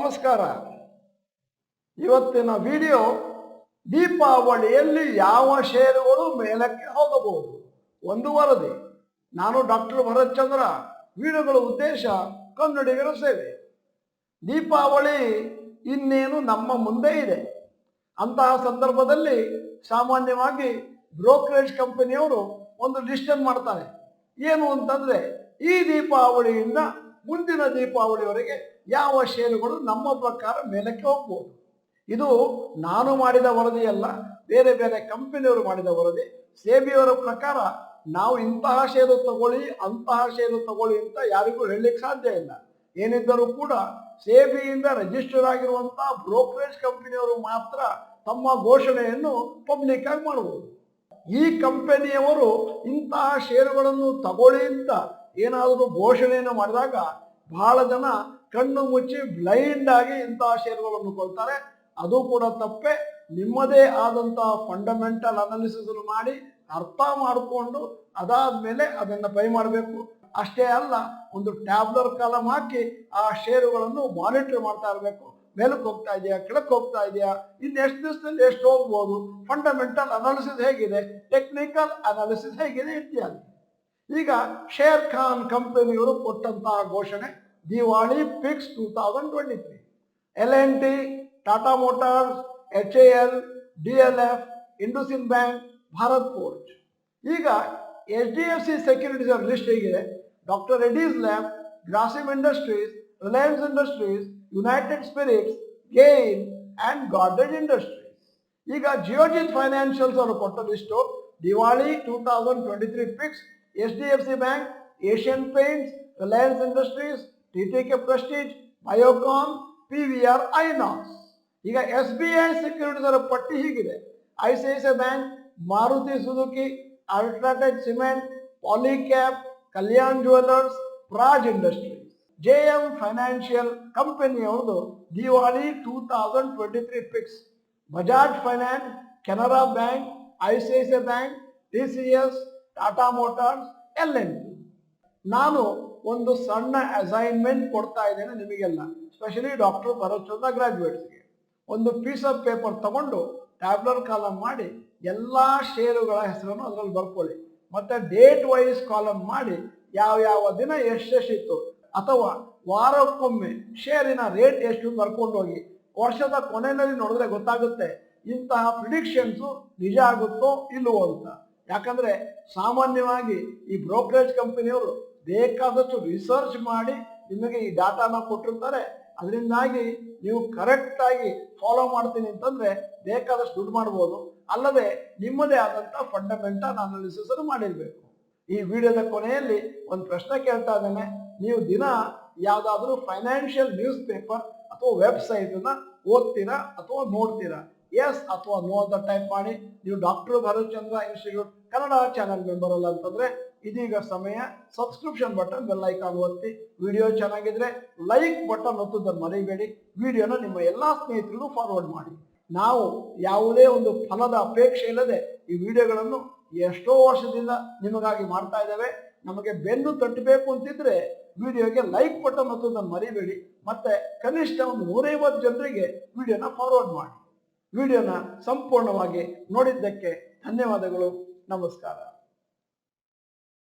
ನಮಸ್ಕಾರ. ಇವತ್ತಿನ ವಿಡಿಯೋ ದೀಪಾವಳಿಯಲ್ಲಿ ಯಾವ ಷೇರುಗಳು ಮೇಲಕ್ಕೆ ಹೋಗಬಹುದು ಒಂದು ವರದಿ. ನಾನು ಡಾಕ್ಟರ್ ಭರತ್ ಚಂದ್ರ. ವಿಡಿಯೋಗಳ ಉದ್ದೇಶ ಕನ್ನಡಿಗರ ಸೇವೆ. ದೀಪಾವಳಿ ಇನ್ನೇನು ನಮ್ಮ ಮುಂದೆ ಇದೆ. ಅಂತಹ ಸಂದರ್ಭದಲ್ಲಿ ಸಾಮಾನ್ಯವಾಗಿ ಬ್ರೋಕರೇಜ್ ಕಂಪನಿಯವರು ಒಂದು ಲಿಸ್ಟ್ ಅನ್ನು ಮಾಡ್ತಾರೆ. ಏನು ಅಂತಂದ್ರೆ ಈ ದೀಪಾವಳಿಯಿಂದ ಮುಂದಿನ ದೀಪಾವಳಿವರೆಗೆ ಯಾವ ಷೇರುಗಳು ನಮ್ಮ ಪ್ರಕಾರ ಮೇಲಕ್ಕೆ ಹೋಗ್ಬೋದು. ಇದು ನಾನು ಮಾಡಿದ ವರದಿಯಲ್ಲ, ಬೇರೆ ಬೇರೆ ಕಂಪನಿಯವರು ಮಾಡಿದ ವರದಿ. ಸೇಬಿಯವರ ಪ್ರಕಾರ ನಾವು ಇಂತಹ ಷೇರು ತಗೊಳ್ಳಿ ಅಂತಹ ಷೇರು ತಗೊಳ್ಳಿ ಅಂತ ಯಾರಿಗೂ ಹೇಳಲಿಕ್ಕೆ ಸಾಧ್ಯ ಇಲ್ಲ. ಏನಿದ್ದರೂ ಕೂಡ ಸೇಬಿಯಿಂದ ರಿಜಿಸ್ಟರ್ ಆಗಿರುವಂತಹ ಬ್ರೋಕರೇಜ್ ಕಂಪನಿಯವರು ಮಾತ್ರ ತಮ್ಮ ಘೋಷಣೆಯನ್ನು ಪಬ್ಲಿಕ್ ಆಗಿ ಮಾಡಬಹುದು. ಈ ಕಂಪನಿಯವರು ಇಂತಹ ಷೇರುಗಳನ್ನು ತಗೊಳ್ಳಿ ಅಂತ ಏನಾದರೂ ಘೋಷಣೆಯನ್ನು ಮಾಡಿದಾಗ ಬಹಳ ಜನ ಕಣ್ಣು ಮುಚ್ಚಿ ಬ್ಲೈಂಡ್ ಆಗಿ ಇಂತಹ ಷೇರುಗಳನ್ನು ಕೊಡ್ತಾರೆ. ಅದು ಕೂಡ ತಪ್ಪೆ. ನಿಮ್ಮದೇ ಆದಂತಹ ಫಂಡಮೆಂಟಲ್ ಅನಾಲಿಸಿಸ್ ಮಾಡಿ ಅರ್ಥ ಮಾಡಿಕೊಂಡು ಅದಾದ್ಮೇಲೆ ಅದನ್ನು ಬೈ ಮಾಡಬೇಕು. ಅಷ್ಟೇ ಅಲ್ಲ, ಒಂದು ಟ್ಯಾಬ್ಲರ್ ಕಾಲಮ್ ಹಾಕಿ ಆ ಷೇರುಗಳನ್ನು ಮಾನಿಟರ್ ಮಾಡ್ತಾ ಇರಬೇಕು. ಮೇಲಕ್ಕೆ ಹೋಗ್ತಾ ಇದೆಯಾ, ಕೆಳಕ್ಕೆ ಹೋಗ್ತಾ ಇದೆಯಾ, ಇನ್ನು ಎಷ್ಟು ದಿವಸದಲ್ಲಿ ಎಷ್ಟು ಹೋಗ್ಬೋದು, ಫಂಡಮೆಂಟಲ್ ಅನಾಲಿಸಿಸ್ ಹೇಗಿದೆ, ಟೆಕ್ನಿಕಲ್ ಅನಾಲಿಸಿಸ್ ಹೇಗಿದೆ ಇತ್ಯಾದಿ. ಈಗ ಶೇರ್ ಖಾನ್ ಕಂಪನಿಯವರು ಕೊಟ್ಟಂತಹ ಘೋಷಣೆ Diwali picks 2023. L&T, Tata motors, HAL, DLF, IndusInd bank, Bharat forge. ಈಗ HDFC ಸೆಕ್ಯೂರಿಟೀಸ್ ಲಿಸ್ಟ್ ಹೇಗಿದೆ: doctor Reddy's lab, Grasim industries, Reliance industries, united spirits, GAIL and Godrej industries. ಈಗ ಜಿಯೋಜಿತ್ ಫೈನಾನ್ಷಿಯಲ್ಸ್ ಅವರು ಕೊಟ್ಟ list Diwali 2023 picks HDFC bank, Asian paints, Reliance industries, TTK prestige, Biocon, PVR Inox. ಈಗ SBI securities ಅವರ ಪಟ್ಟಿ ಹೀಗಿದೆ: ICICI bank, Maruti Suzuki, UltraTech cement, Polycab, Kalyan jewellers, Praj industries. JM financial ಕಂಪನಿಯವ್ರದ್ದು Diwali 2023 picks Bajaj finance, Canara bank, ICICI bank, TCS, Tata motors, L&T. ನಾನು ಒಂದು ಸಣ್ಣ assignment ಕೊಡ್ತಾ ಇದ್ದೇನೆ ನಿಮಗೆಲ್ಲ, ಸ್ಪೆಷಲಿ ಡಾಕ್ಟರ್ ಭರತ್ ಚಂದ್ರ ಗ್ರಾಜ್ಯುಯೇಟ್ಸ್ಗೆ. ಒಂದು ಪೀಸ್ ಆಫ್ ಪೇಪರ್ ತಗೊಂಡು ಟ್ಯಾಬ್ಲರ್ ಕಾಲಮ್ ಮಾಡಿ ಎಲ್ಲ ಷೇರುಗಳ ಹೆಸರನ್ನು ಅದರಲ್ಲಿ ಬರ್ಕೊಳ್ಳಿ. ಮತ್ತೆ ಡೇಟ್ ವೈಸ್ ಕಾಲಮ್ ಮಾಡಿ ಯಾವ ದಿನ ಎಷ್ಟೆಷ್ಟಿತ್ತು ಅಥವಾ ವಾರಕ್ಕೊಮ್ಮೆ ಶೇರಿನ ರೇಟ್ ಎಷ್ಟು ಬರ್ಕೊಂಡು ಹೋಗಿ ವರ್ಷದ ಕೊನೆಯಲ್ಲಿ ನೋಡಿದ್ರೆ ಗೊತ್ತಾಗುತ್ತೆ ಇಂತಹ ಪ್ರಿಡಿಕ್ಷನ್ಸು ನಿಜ ಆಗುತ್ತೋ ಇಲ್ಲವೋ ಅಂತ. ಯಾಕಂದ್ರೆ ಸಾಮಾನ್ಯವಾಗಿ ಈ ಬ್ರೋಕರೇಜ್ ಕಂಪನಿಯವರು ಬೇಕಾದಷ್ಟು ರಿಸರ್ಚ್ ಮಾಡಿ ನಿಮಗೆ ಈ ಡಾಟಾನ ಕೊಟ್ಟಿರ್ತಾರೆ. ಅದರಿಂದಾಗಿ ನೀವು ಕರೆಕ್ಟ್ ಆಗಿ ಫಾಲೋ ಮಾಡ್ತೀನಿ ಅಂತಂದ್ರೆ ಬೇಕಾದಷ್ಟು ದುಡ್ಡು ಮಾಡ್ಬೋದು. ಅಲ್ಲದೆ ನಿಮ್ಮದೇ ಆದಂತ ಫಂಡಮೆಂಟಲ್ ಅನಾಲಿಸಿಸ್ ಅನ್ನು ಮಾಡಿರ್ಬೇಕು. ಈ ವಿಡಿಯೋದ ಕೊನೆಯಲ್ಲಿ ಒಂದು ಪ್ರಶ್ನೆ ಕೇಳ್ತಾ ಇದ್ದೇನೆ. ನೀವು ದಿನ ಯಾವ್ದಾದ್ರು ಫೈನಾನ್ಷಿಯಲ್ ನ್ಯೂಸ್ ಪೇಪರ್ ಅಥವಾ ವೆಬ್ಸೈಟ್ ಅನ್ನ ಓದ್ತೀರಾ ಅಥವಾ ನೋಡ್ತೀರಾ? ಎಸ್ ಅಥವಾ ನೋ ಅಂತ ಟೈಪ್ ಮಾಡಿ. ನೀವು ಡಾಕ್ಟರ್ ಭರತ್ ಚಂದ್ರ ಇನ್ಸ್ಟಿಟ್ಯೂಟ್ ಕನ್ನಡ ಚಾನೆಲ್ ಮೆಂಬರ್ ಅಲ್ಲ ಅಂತಂದ್ರೆ ಇದೀಗ ಸಮಯ ಸಬ್ಸ್ಕ್ರಿಪ್ಷನ್ ಬಟನ್, ಬೆಲ್ ಐಕಾನ್ ಒತ್ತಿ. ವಿಡಿಯೋ ಚೆನ್ನಾಗಿದ್ರೆ ಲೈಕ್ ಬಟನ್ ಒತ್ತೋದನ್ನು ಮರಿಬೇಡಿ. ವಿಡಿಯೋನ ನಿಮ್ಮ ಎಲ್ಲಾ ಸ್ನೇಹಿತರಿಗೂ ಫಾರ್ವರ್ಡ್ ಮಾಡಿ. ನಾವು ಯಾವುದೇ ಒಂದು ಫಲದ ಅಪೇಕ್ಷೆ ಇಲ್ಲದೆ ಈ ವಿಡಿಯೋಗಳನ್ನು ಎಷ್ಟೋ ವರ್ಷದಿಂದ ನಿಮಗಾಗಿ ಮಾಡ್ತಾ ಇದ್ದೇವೆ. ನಮಗೆ ಬೆನ್ನು ತಟ್ಟಬೇಕು ಅಂತಿದ್ರೆ ವಿಡಿಯೋಗೆ ಲೈಕ್ ಬಟನ್ ಒತ್ತೋದನ್ನು ಮರಿಬೇಡಿ. ಮತ್ತೆ ಕನಿಷ್ಠ ಒಂದು 150 ಜನರಿಗೆ ವಿಡಿಯೋನ ಫಾರ್ವರ್ಡ್ ಮಾಡಿ. ವಿಡಿಯೋನ ಸಂಪೂರ್ಣವಾಗಿ ನೋಡಿದ್ದಕ್ಕೆ ಧನ್ಯವಾದಗಳು. ನಮಸ್ಕಾರ.